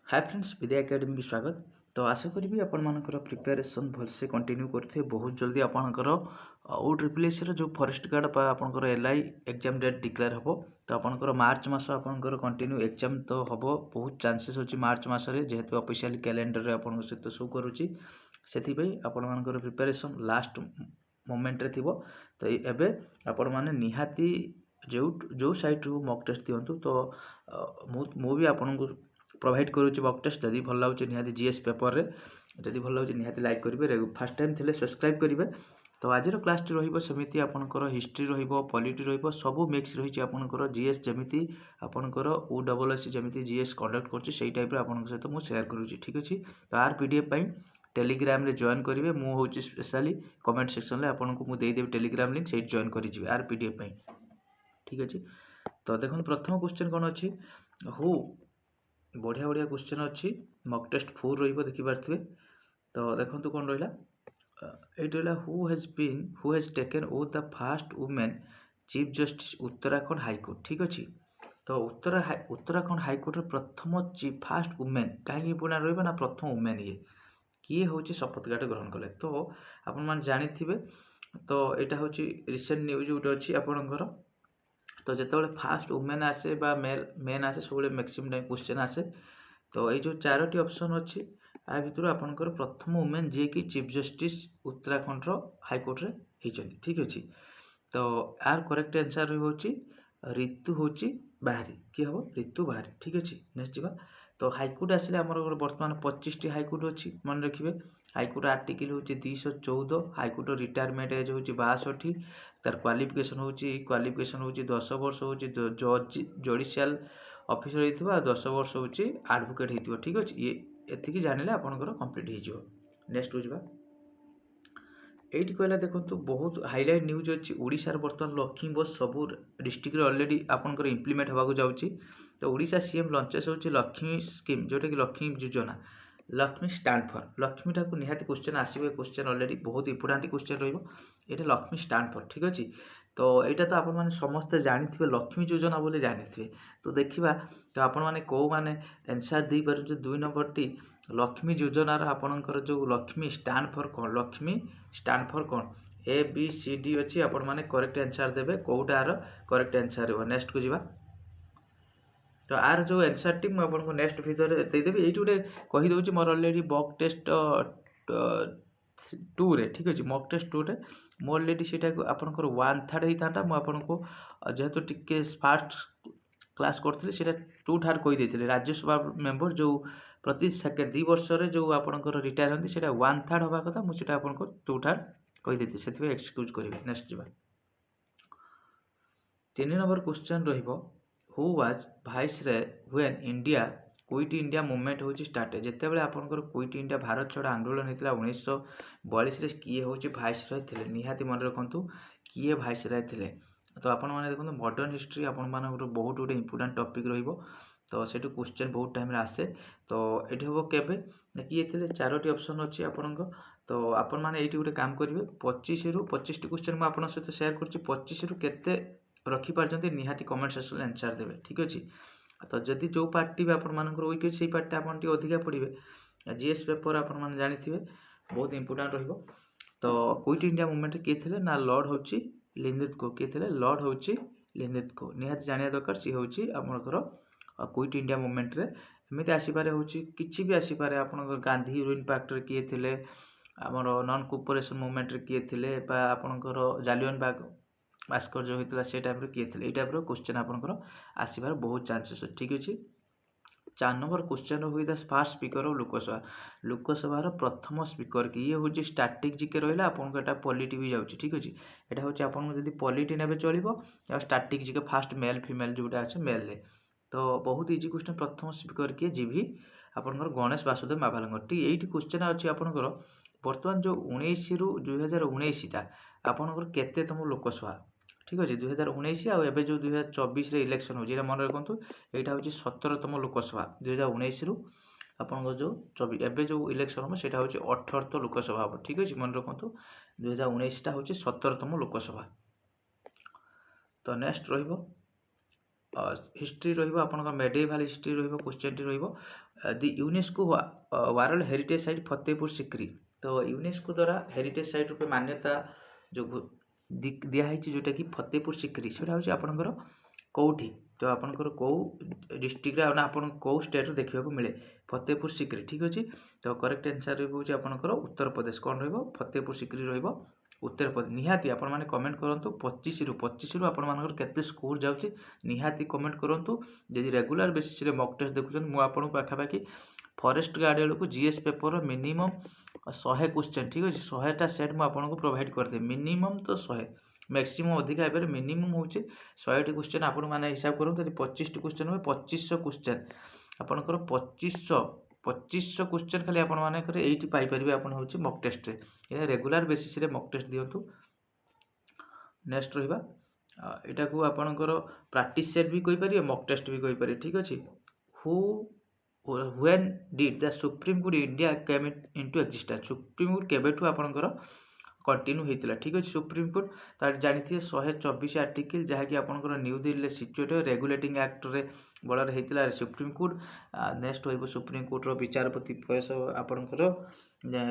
Hi friends विद्या academy की स्वागत। तो आशा करी आपंकर प्रिपेरेसन भलसे कंटिन्यू करते बहुत जल्दी आपंकर ओ ट्रिपल जो फॉरेस्ट गार्ड आपंकर एलआई एग्जाम डेट डिक्लेयर हम तो आपंकर मार्च मास आपंकर कंटिन्यू एग्जाम तो हम बहुत चांसेस अच्छी मार्च मसरे जेहेतु ऑफिशियल कैलेंडर आपन सहित शो करुच्ची से आपंकर प्रिपेरेसन लास्ट मोमेंट रे थिबो। तो एबे आपण माने निहाती जो साइट रू मॉक टेस्ट दियंतु तो मु भी आपनको प्रोवाइड करुच्ची मॉक टेस्ट जदि भल लगे निहाती जीएस पेपर रे जदि भल लगे निहाती लाइक करेंगे फास्ट टाइम थे सब्सक्राइब करेंगे। तो आज क्लास टी रही आपंकर हिस्ट्री रॉलिटी रबू मिक्स रही आपंकर जीएस जमी आपंकर ओ डबल एस जमी जीएस कंडक्ट कर टाइप सहित मुझे सेयार करुच्ची ठीक अच्छे। तो आर पीडीएफ टेलीग्राम रे जॉइन करेंगे मुझे स्पेशली कमेंट सेक्शन में आपको मुझे देदेवी टेलीग्राम लिंक से जॉइन कर आर पीडीएफ ठीक अच्छे। तो देखो प्रथम क्वेश्चन कौन अच्छी हु बढ़िया बढ़िया क्वेश्चन अच्छी मॉक टेस्ट 4 देखिपारे। तो देखो कौन रहा ये हु हैज टेकन ओ the first woman chief justice Uttarakhand high court ठीक अच्छे। तो उत्तराखंड हाईकोर्ट प्रथम फास्ट वुमेन कहीं पुणा रहा प्रथम वुमेन ये किए हूँ शपथ ग्रहण कले। तो आपण मैंने जानी तो यहाँ हूँ रिसेंट न्यूज गोटे अच्छी आपणकर। तो जिते फास्ट वुमेन आसे मेन आसे सब मैक्सिमम टाइम क्वेश्चन आसे। तो ये जो 4टी ऑप्शन अच्छी आ भर आपंकर प्रथम वुमेन जी कि चीफ जस्टिस उत्तराखंड हाईकोर्ट रे होती ठीक अच्छे। तो यार करेक्ट आंसर हूँ ऋतु हूँ बाहरी किए हम ऋतु बाहरी ठीक अच्छे। नेक्स्ट जावा। तो हाईकोर्ट आसिले आमर बर्तमान 25टी हाईकोर्ट अच्छी मन रखिए। हाईकोर्ट आर्टिकल हूँ 214 हाईकोर्ट रिटायरमेंट एज हूँ 62 तार क्वालिफिकेशन हूँ 10 वर्ष हूँ जज जुडिशियल ऑफिसर होता 10 वर्ष हूँ एडवोकेट हो ठीक अच्छे। ये एति जानिले आपंकर कंप्लीट हो। नेक्स्ट हो जावा ये कहला देखो बहुत हाईलाइट न्यूज अच्छी ओडिशार बर्तमान लक्ष्मी बस सबू डिस्ट्रिक्ट ऑलरेडी आपंकर इम्प्लीमेंट होगा जाऊँगी। तो ओडिशा सीएम लंचेस होची लक्ष्मी स्कीम जोटा कि लक्ष्मी योजना लक्ष्मी स्टैंड फॉर लक्ष्मी टाक निहाती क्वेश्चन आसो क्वेश्चन ऑलरेडी बहुत इंपोर्टेंट क्वेश्चन रहा लक्ष्मी स्टैंड फॉर ठीक अच्छे। तो यहाँ तो आप समस्ते जानी लक्ष्मी योजना बोले जानी। तो देखा तो आपण मैंने कौ मैंने आंसर दे पार 2 नंबर टी लक्ष्मी योजनार आपणकर जो लक्ष्मी स्टैंड फॉर कौन लक्ष्मी स्टैंड फॉर कौन ए बी सी डी अच्छी आपण मैंने करेक्ट आंसर देवे कौटार करेक्ट आंसर हो। नेक्स्ट को जीवा। तो आर जो आंसर टी मुझे नेक्स्ट भितर देदेवी ये गोटे कहीदे मोर अलरेडी मॉक टेस्ट 2 रे ठीक अच्छे मॉक टेस्ट 2 रे मो अलरेडी से आपंकर 1/3 होता मुझको जेहेतु टी फास्ट क्लास करी 2 ठार कहीदे राज्यसभा मेंबर जो प्रति सेकेंड 2 वर्ष जो आपंकर रिटायर होती है 1/3 हवा कथा मुझे आपको 2 ठार कहीदे से एक्सक्यूज करेंगे। नेक्स्ट जावा 3 नंबर क्वेश्चन रहिबो who was viceroy when India quit India movement हूँ स्टार्ट जिते बड़े आपंकर क्विट इंडिया भारत छड़ा आंदोलन होता 1942 किए हूँ भाइसरॉय थे निहाती मन रखु किए भाइसरॉय थे। तो आपण मैंने देखो मॉडर्न हिस्ट्री आपण बहुत गोटे इंपोर्टेंट टॉपिक रहिबो। तो सेठू क्वेश्चन बहुत टाइम आसे। तो ये हम केवे किए थे 4टी ऑप्शन अच्छी आपण। तो आपण मैंने ये गोटे काम करेंगे 25 रू 25टी क्वेश्चन मुझे सहित सेयार कर 25 रू केते रखिपार निहाती कमेंट सेक्शन आंसर देवे ठीक अच्छे। तो जदि जो पार्टी भी आपर वीक अच्छे से पार्टी आप अधिका पढ़े जीएस पेपर आप जानी बहुत इंपोर्टेंट रही। तो क्विट इंडिया मूवमेंट किए थे ना लॉर्ड हूँ लिंदित्को किए थे लॉर्ड हूँ लिंदित्को निहाती जाना दरकार सी हूँ आमर क्विट इंडिया मूवमेंट रे एमती आसपे हूँ कि भी आसपे आप गांधी यूरोइन पार्क किए थे आमर नॉन कोऑपरेशन मूवमेंट रे किए थे आपंकर जालियन बाग भास्कर जो होता से टाइप किए थे ये टाइप क्वेश्चन आपंकर आसबार बहुत चांसेस ठीक अच्छे। 4 नंबर क्वेश्चन हुई the first speaker of Lok Sabha लोकसभार प्रथम स्पीकर कि ये हूँ स्टाटिक जिके रहा आपको यहाँ पॉलिटी भी जाऊँगी ठीक अच्छे। यहाँ हूँ आपड़ी पॉलिटी ने चलो स्टाटिक जिके फास्ट मेल फिमेल जोटा अच्छे मेल रे। तो बहुत इजी क्वेश्चन प्रथम स्पीकर किए जीवी आपंकर गणेश वासुदेव माभालंकर ठीक ये क्वेश्चन अच्छी आपंकर बर्तमान जो 19 रू 2019 आपंकर केतेतम लोकसभा ठीक अच्छे 2019 आए जो 2024 इलेक्शन हो मन रखु यहाँ हूँ 17तम लोकसभा 2019 रू आपन जो 24 एवं जो इलेक्शन हम से हूँ 18 लोकसभा हम ठीक अच्छे मन रखु 2019 हूँ 17तम लोकसभा। तो नेक्स्ट हिस्ट्री रहिबो आपनकर मेडिएवल हिस्ट्री रहिबो क्वेश्चन टी रहिबो the UNESCO world heritage site Fatehpur secrete. तो यूनेस्को द्वारा हेरिटेज साइट रूपे मान्यता जो दिया है जोटा कि फतेहपुर सिक्री सेटा होची आपनकर कोठी तो आपनकर को डिस्ट्रिक्ट रे ना आपन को स्टेट रे देखिबा को मिले फतेहपुर सिक्री ठीक अछि। तो करेक्ट आंसर रहबो होची आपनकर उत्तर प्रदेश कोन रहबो फतेहपुर सिक्री रहबो उत्तर प्रदेश। निहाती आपण माने कमेंट करंतु 25 रु आपण मानकर केते स्कोर जाउची निहाती कमेंट करंतु। जदि रेगुलर बेसिस रे मॉक टेस्ट देखुछन मु आपन पाखा पाखी फॉरेस्ट गार्ड वालों को जीएस पेपर मिनिमम 100 क्वेश्चन ठीक अछि 100 टा सेट मु आपन को प्रोवाइड करदे मिनिमम तो 100 मैक्सिमम अधिक आइपर मिनिमम होची 100 टी क्वेश्चन आपण माने हिसाब करंतु यदि 25 टी क्वेश्चन हो 2500 क्वेश्चन आपनकर 2500 क्वेश्चन खाली आपण माने करे एठी पाई परिबे आपण होची मॉक टेस्ट रे ये रेगुलर बेसिस रे मॉक टेस्ट दियंतु। नेक्स्ट रहिबा एटा को आपनकर प्रैक्टिस सेट भी कहि परिबे मॉक टेस्ट भी कहि परिबे ठीक अछि। Who when did the supreme court India came into existence supreme court केबेठु आपनकर कंटिन्यू हेतिला ठीक अछि। सुप्रीम कोर्ट तार जानिथिए 124 आर्टिकल जहा कि आपनकर New Delhi situate regulating act रे बळर हेतिला सुप्रीम कोर्ट। नेक्स्ट होइबो सुप्रीम कोर्ट रो विचारपति बयस आपनकर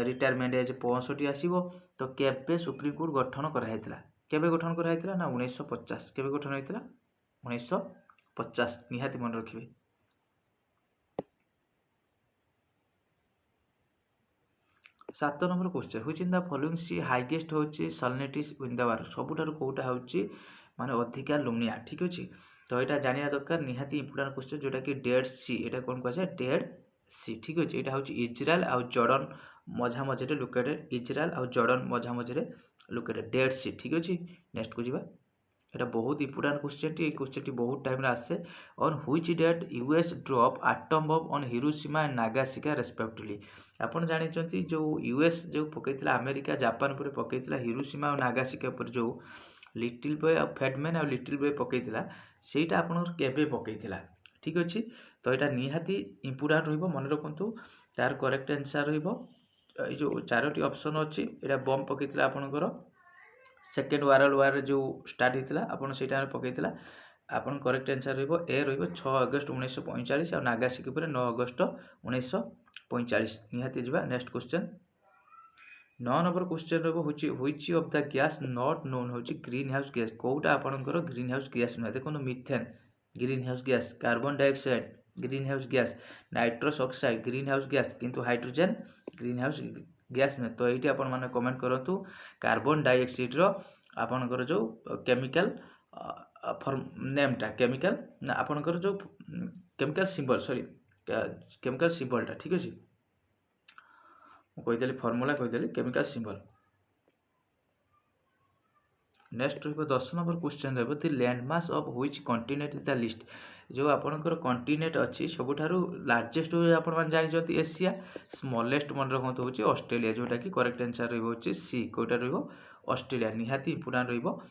रिटायरमेंट एज 65 आसीबो। तो केबे सुप्रीम कोर्ट गठन करा हेतिला केबे गठन करा हेतिला ना 1950 केबे गठन हेतिला 1950 निहाती मन रखिबे। 7 number question which in the following sea highest होची सैलिनिटीज इन द वाटर सबुठारु कोटा होची माने अधिका लुमिया ठीक अछि। तो एटा जानिया दरकार निहाती इंपोर्टेंट क्वेश्चन जोटा कि डेड सी एटा कोन कहै डेड सी ठीक अछि। एटा होची इजराइल आ जॉर्डन मझा मझरे लोकेटेड इजराइल आ जॉर्डन मझा मझरे लोकेटेड डेड सी ठीक अछि। नेक्स्ट को जिबा एटा बहुत इंपोर्टेंट क्वेश्चन टी क्वेश्चन टी बहुत टाइम रे आसे on which date US drop atom bomb on Hiroshima and Nagasaki respectively. आपण जानि चंती जो यूएस जो पकेइतला अमेरिका जापान पर पकेइतला हिरोशिमा और नागासाकी पर जो लिटिल बॉय और फेडमैन और लिटिल बॉय पकेइतला सेटा आपण केबे पकेइतला ठीक अछि। तो एटा निहाती इंपोर्टेंट रहइबो मन रखंतु तार करेक्ट आंसर रहइबो ए जो चारोटी ऑप्शन अछि एटा बम पकेइतला आपनकर सेकेंड वर्ल्ड वार जो स्टार्ट हेतिला आपण सेटा पकेइतला आपण करेक्ट आंसर रहइबो ए रहइबो 6 अगस्त 1945 और नागासाकी पर 9 अगस्त 1945 निहाती जिबा। नेक्स्ट क्वेश्चन 9 नंबर क्वेश्चन रहबो होची which of the gas not known होची ग्रीन हाउस गैस कोटा आपनकर ग्रीन हाउस गैस न देखो methane green house gas carbon dioxide green house gas nitrous oxide green house gas किंतु हाइड्रोजन ग्रीन हाउस गैस न। तो eighty आपण माने comment करंतु कार्बन डाइऑक्साइड रो आपनकर जो केमिकल फॉर्म नेमटा केमिकल ना आपनकर जो chemical symbol sorry chemical symbol टा ठीक अछि कहि देली फार्मूला कहि देली केमिकल सिंबल। नेक्स्ट रहबो 10 नंबर क्वेश्चन रहबो the landmass of which continent the list जो आपनकर कॉन्टिनेंट अछि सबुठारु लार्जेस्ट आपण मान जानि जति एशिया स्मॉलेस्ट मन रखंत होची ऑस्ट्रेलिया जोटा कि करेक्ट आंसर रहबो होची सी कोटा रहबो ऑस्ट्रेलिया निहाती इंपोर्टेंट रहबो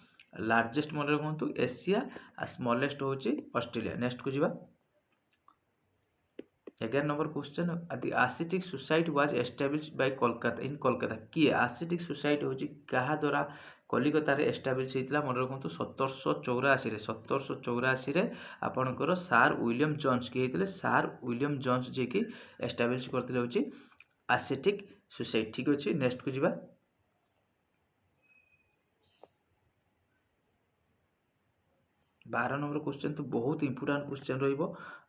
लार्जेस्ट मन रखंतु एशिया आ स्मॉलेस्ट होची ऑस्ट्रेलिया। नेक्स्ट को जिबा 11 number question the Asiatic society was established by Kolkata in Kolkata की एसिटिक सोसाइटी होची कहा द्वारा कलिकता रे एस्टैब्लिश हेतिला मन रखंतु 1784 रे आपनकर सर विलियम जोन्स की हेतिले सर विलियम जोन्स जे की एस्टैब्लिश करथिले होची एसिटिक सोसाइटी ठीक अछि। नेक्स्ट को जिबा 12 नंबर क्वेश्चन तो बहुत इंपोर्टेंट क्वेश्चन रहिबो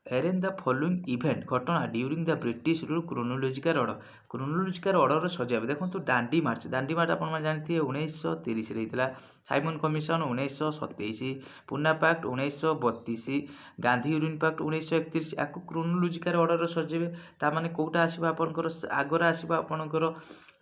अरेंज द फॉलोइंग इवेंट घटना during the British rule chronological order सजाबे देखो तो दांडी मार्च आपण मान जानथि 1930 रे हितला साइमन कमिशन 1927 पुना पैक्ट 1932 गांधी यूनियन पैक्ट 1931 याको क्रोनोलॉजिकल ऑर्डर सजेबे ता माने कोटा आसीबा आपनकर आगरा आसीबा आपनकर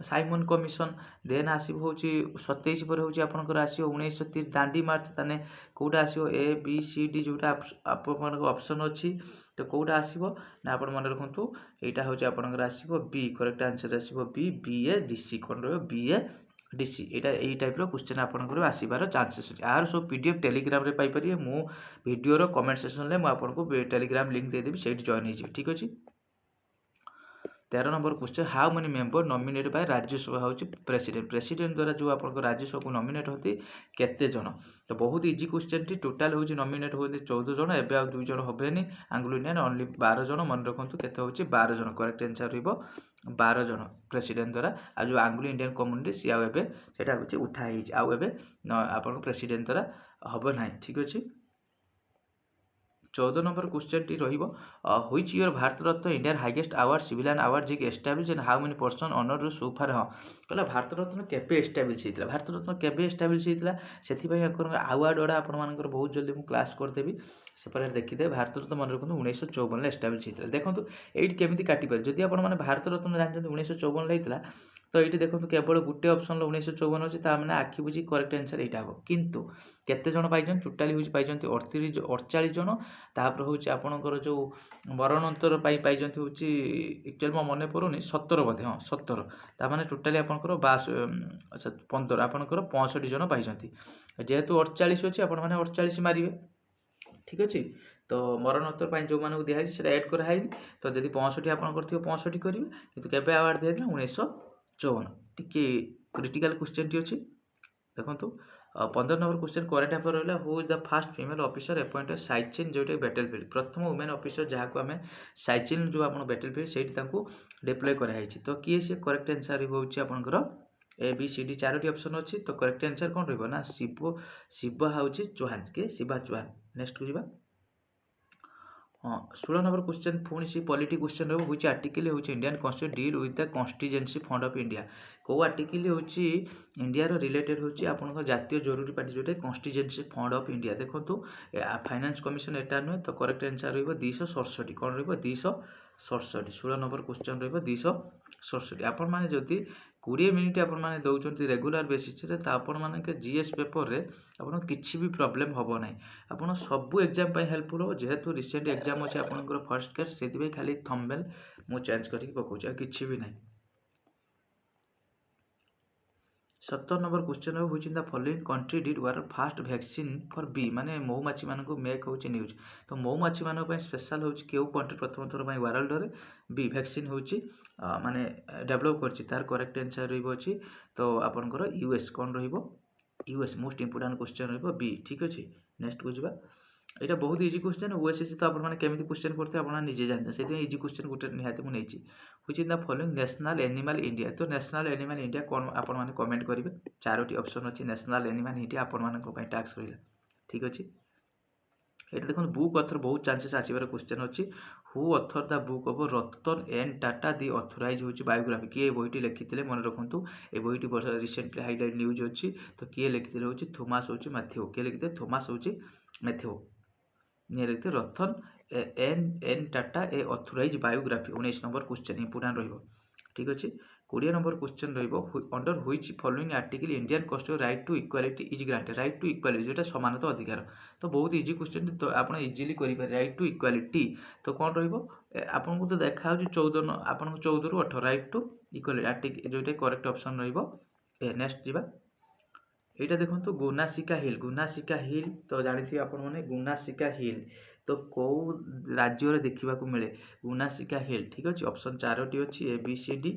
साइमन कमिशन देन आसीबो होची 27 पर होची आपनकर आसीबो 1930 दांडी मार्च ताने कोटा आसीबो ए बी सी डी जोटा आपनकर ऑप्शन अछि तो कोटा आसीबो ना आपण मन रखंतु एटा होची आपनकर आसीबो बी करेक्ट आंसर आसीबो B B A D C कोन रो बी ए डी सी एटा एई टाइप रो क्वेश्चन आपनकर आसीबार चांसेस अछि। आर सो पीडीएफ टेलीग्राम रे पाई परिए मु वीडियो रो कमेंट सेक्शन ले मु आपनको टेलीग्राम लिंक दे देबी सेट जॉइन हे जे ठीक अछि। 13 number question how many member nominate bye Rajya Sabha होची प्रेसिडेंट द्वारा जो आपन राज्यसभा को नॉमिनेट होती केते जन तो बहुत इजी क्वेश्चन टी टोटल होची नॉमिनेट होती 14 जन एबे आ 2 जन होबेनी एंग्लो इंडियन ओनली 12 जन मन रखंतु केते होची 12 जन करेक्ट आंसर रहइबो 12 जन प्रेसिडेंट द्वारा आ जो एंग्लो इंडियन कम्युनिटी सी आ एबे सेटा होची उठा हिच आ एबे आपन प्रेसिडेंट द्वारा हबो नाही ठीक अछि 14 नंबर क्वेश्चन टी रहिबो which year Bharat Ratna Indian highest award civilian award जे establish and how many person honour so far हां कहला भारत रत्न केबे एस्टैब्लिश हेतला भारत रत्न केबे एस्टैब्लिश हेतला सेथि पय अकर अवार्ड ओडा आपन मानकर बहुत जल्दी मु क्लास कर देबी सेपरे देखि दे भारत रत्न मन रखनु 1954 ले एस्टैब्लिश हेतला देखंतु एट केमिति काटि पर जदि आपन माने भारत रत्न जानते 1954 ले हेतला तो ये देखो केवल गोटे ऑप्शन 1954 अच्छे मैंने आखि बुझी करेक्ट आंसर यहाँ हम किंतु केते जन पाइछन टोटाली होची पाइछन 48 जन तापर होची आपनकर जो मरणोत्तर पाइछन होची एक्चुअली मो मने पड़ुनी 17 बोधे हाँ 17 ता माने टोटाली आपनकर 22 अच्छा 15 आपनकर 65 जन पाइछन जेहेतु 48 अच्छे आपण माने 48 मारिबे ठीक अछि तो मरणोत्तर जो मानक दिया है एड कराई तो जब 65 आपंकर थी 65 करेंगे कितु केबे अवार्ड दिया 1954 टिके क्रिटिकल क्वेश्चन टी अछि देखंतु 15 नंबर क्वेश्चन करेक्ट अफेयर रहला who is the first female officer appointed Siachen जोटे बैटलफील्ड प्रथम वुमेन ऑफिसर जहाँ को आम साइचिन जो आप बैटलफील्ड से डिप्लॉय कराई तो किए से करेक्ट आंसर होची आपनकर ए बी सी डी 4टी ऑप्शन अछि तो करेक्ट आंसर कोन रहबो ना शिवा होची चौहान के शिवा चौहान नेक्स्ट को जीवा हाँ 16 नंबर क्वेश्चन पुणी सी पॉलिटी क्वेश्चन रहो व्हिच आर्टिकल होची Indian constitution deal with the contingency fund of India को आर्टिकल होची इंडिया रो रिलेटेड होची आपन जातीय जरूरी पार्टी जोटे कॉन्स्टिजेंसी फंड ऑफ इंडिया देखंतु फाइनेंस कमिशन एटा नुहे तो करेक्ट आंसर रहइबो 267 कोन रहइबो 267 16 नंबर क्वेश्चन रहइबो 267 आपन माने जदी 20 मिनिट आपण माने दउचंती रेगुलर बेसिस रे ता आपण माने के जीएस पेपर रे आपण किछि भी प्रॉब्लम हबो नै आपण सब एग्जाम पय हेल्पफुल हो जेहेतु रिसेंट एग्जाम अछि आपनकर फर्स्ट क्लास सेति बे खाली थंबनेल मु चेंज करि पकोछ आ किछि भी नै 17 नंबर क्वेश्चन है which in the following country did world first vaccine for bee माने मौमाछी मानन को मेक होची न्यूज तो मौमाछी मानन पय स्पेशल होची केउ कंट्री प्रथम थर पय वर्ल्ड रे बी वैक्सीन होची माने डेवलप करची तार करेक्ट आंसर रहइबो अछि तो आपनकर यूएस कोन रहइबो यूएस मोस्ट इंपोर्टेंट क्वेश्चन रहइबो बी ठीक अछि नेक्स्ट को जिबा एटा बहुत इजी क्वेश्चन ओएसएससी तो आपण माने केमिति क्वेश्चन करते आपण निजे जानते सेति इजी क्वेश्चन गुटे निहाते मु नेची which in the following national animal India तो नेशनल एनिमल इंडिया कोन आपण माने कमेंट करिवे चारोटी ऑप्शन अछि नेशनल एनिमल इंडिया आपण मानक पय टास्क रहिला ठीक अछि एटा देखो बुक ऑथर बहुत चांसेस आसीबार क्वेश्चन अछि who author the book of Ratan N Tata the authorise होची बायोग्राफी किए बोईटी लिखिथिले मन रखंतु ए बोईटी रिसेंटली हाइलाइट न्यूज अछि तो किए लिखिथिले होची थॉमस होची मैथ्यू किए लिखिथिले थॉमस होची मैथ्यू निये लिखते रतन एन टाटा ए authorise biography 19 number question important रहिबो ठीक अछि 20 नंबर क्वेश्चन रहिबो under which following article Indian constitution right to equality is granted right to equality जेटा समानता अधिकार तो बहुत इजी क्वेश्चन तो आपण इजीली करि पारे राइट टू इक्वालिटी तो कोन रहिबो आपन को तो देखा हो 14 आपन को 14 रु 18 राइट टू इक्वालिटी आर्टिकल जेटा करेक्ट ऑप्शन रहिबो ए नेक्स्ट जिबा एटा देखंतु गुनासिका हिल तो जानिथि आपण माने गुनासिका हिल तो को राज्य रे देखिबा को मिले गुनासिका हिल ठीक अछि ऑप्शन 4टी अछि ए बी सी डी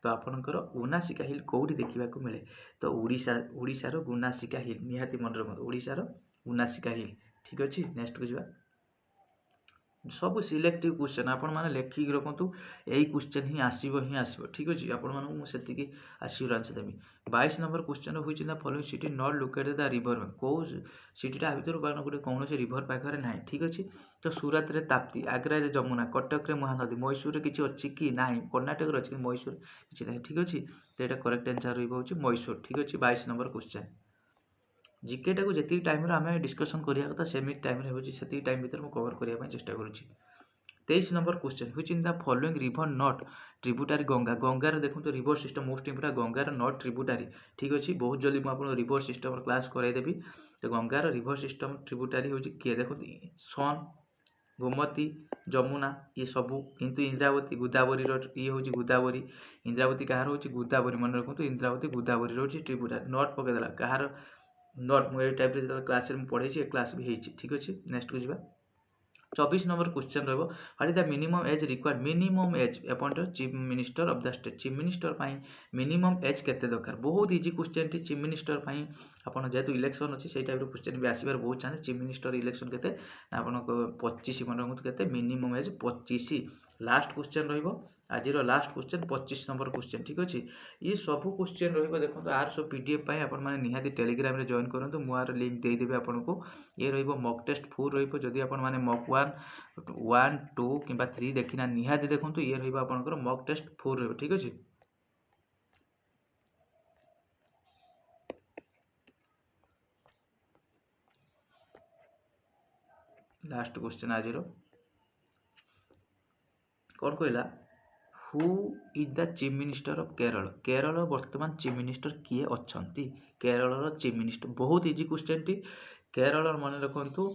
तो आपनकर गुनासिका हिल कोउठी देखिबा को मिले तो ओडिसा रो गुनासिका हिल निहाती मन रखो ओडिसा रो गुनासिका हिल ठीक अछि नेक्स्ट को जिबा सब सिलेक्टिव क्वेश्चन आपण माने लेखि रखंतु एई क्वेश्चन ही आसीबो ठीक अछि आपण माने मु सेति की एश्योरेंस देबी 22 नंबर क्वेश्चन होई छिना following city not located the river को सिटीटा भीतर बान गुटे कोनोसे रिवर पाखरे नाही ठीक अछि तो सूरत रे ताप्ती आग्रा रे जमुना कटक रे महानदी मैसूर रे किछि अछि कि नाही कर्नाटक रे अछि मैसूर किछि नाही ठीक अछि तो एटा करेक्ट आंसर रहइबो अछि मैसूर ठीक अछि 22 नंबर क्वेश्चन जीकेटा को जति टाइम रे हमें डिस्कशन करिया कथा सेमी टाइम रे होची सेति टाइम भीतर मु कवर करिया पय चेष्टा करूची 23 number question which in the following river not tributary Ganga रे देखो तो river system most important Ganga रे नॉट ट्रिब्यूटरी ठीक अछि बहुत जल्दी मु आपन रिवर सिस्टम क्लास कराई देबी तो गंगा रे रिवर सिस्टम ट्रिब्यूटरी होची के देखो सन गोमती जमुना ये सबू किंतु इंद्रावती गोदावरी रो ये होची गोदावरी इंद्रावती कहार होची गोदावरी मन रखो तो इंद्रावती गोदावरी रो होची ट्रिब्यूटरी नॉट पके देला कहार नॉट मु ए टाइप रे क्लास रे पढै छी क्लास भी हेची ठीक अछि नेक्स्ट को जिबा चौबीस नंबर क्वेश्चन रहिबो what is the minimum age required minimum age appointed chief minister of the state chief minister पाई मिनिमम एज केते दरकार बहुत इजी क्वेश्चन टी चीफ मिनिस्टर पाई आपण जेतु इलेक्शन अछि सेही टाइप रो क्वेश्चन भी आसीबार बहुत चांस चीफ मिनिस्टर इलेक्शन केते आपण 25 मन रंगु केते मिनिमम एज 25 लास्ट क्वेश्चन रहिबो आज लास्ट क्वेश्चन 25 नंबर क्वेश्चन ठीक अछि ये सब क्वेश्चन रहिबो देखो आर सब पीडीएफ पाई आपण माने निहाती टेलीग्राम रे जॉइन करंतु मु आर लिंक देई देबे आपण को ये रहिबो मॉक टेस्ट 4 रहिबो जदि आपण माने मॉक 1 2 किंबा 3 देखिना निहाती देखंतु ये रहिबो आपनकर मॉक टेस्ट 4 रहिबो ठीक अछि लास्ट क्वेश्चन आज रो कौन कहला who is the chief minister of Kerala Kerala वर्तमान चीफ मिनिस्टर किए अच्छंती केरल चीफ मिनिस्टर बहुत इजी क्वेश्चन टी केरल मन रखंतु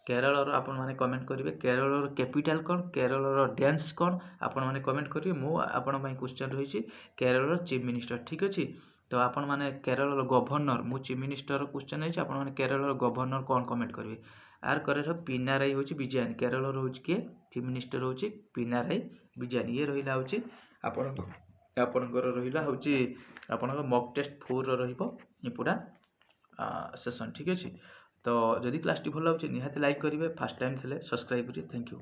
केरल आपण माने कमेंट करेंगे केरल कैपिटल कौन केरल डांस कौन आपण माने कमेंट करेंगे मु आपण पई क्वेश्चन रही केरल चीफ मिनिस्टर ठीक अछि तो आपण माने केरल गवर्नर मु चीफ मिनिस्टर क्वेश्चन है आपण माने केरल गवर्नर कौन कमेंट करेंगे आर करे पिनाराई होची विजयन केरल रोज के चीफ मिनिस्टर होची पिनाराई विजयन ये रहिला होची आपण आपणकर रहिला होची आपणकर मॉक टेस्ट 4 रो रहिबो ये पूरा सेशन ठीक अछि तो जदि क्लास टी भल लाଗୁଛି निहाती लाइक करेंगे फास्ट टाइम थे सब्सक्राइब करेंगे थैंक यू।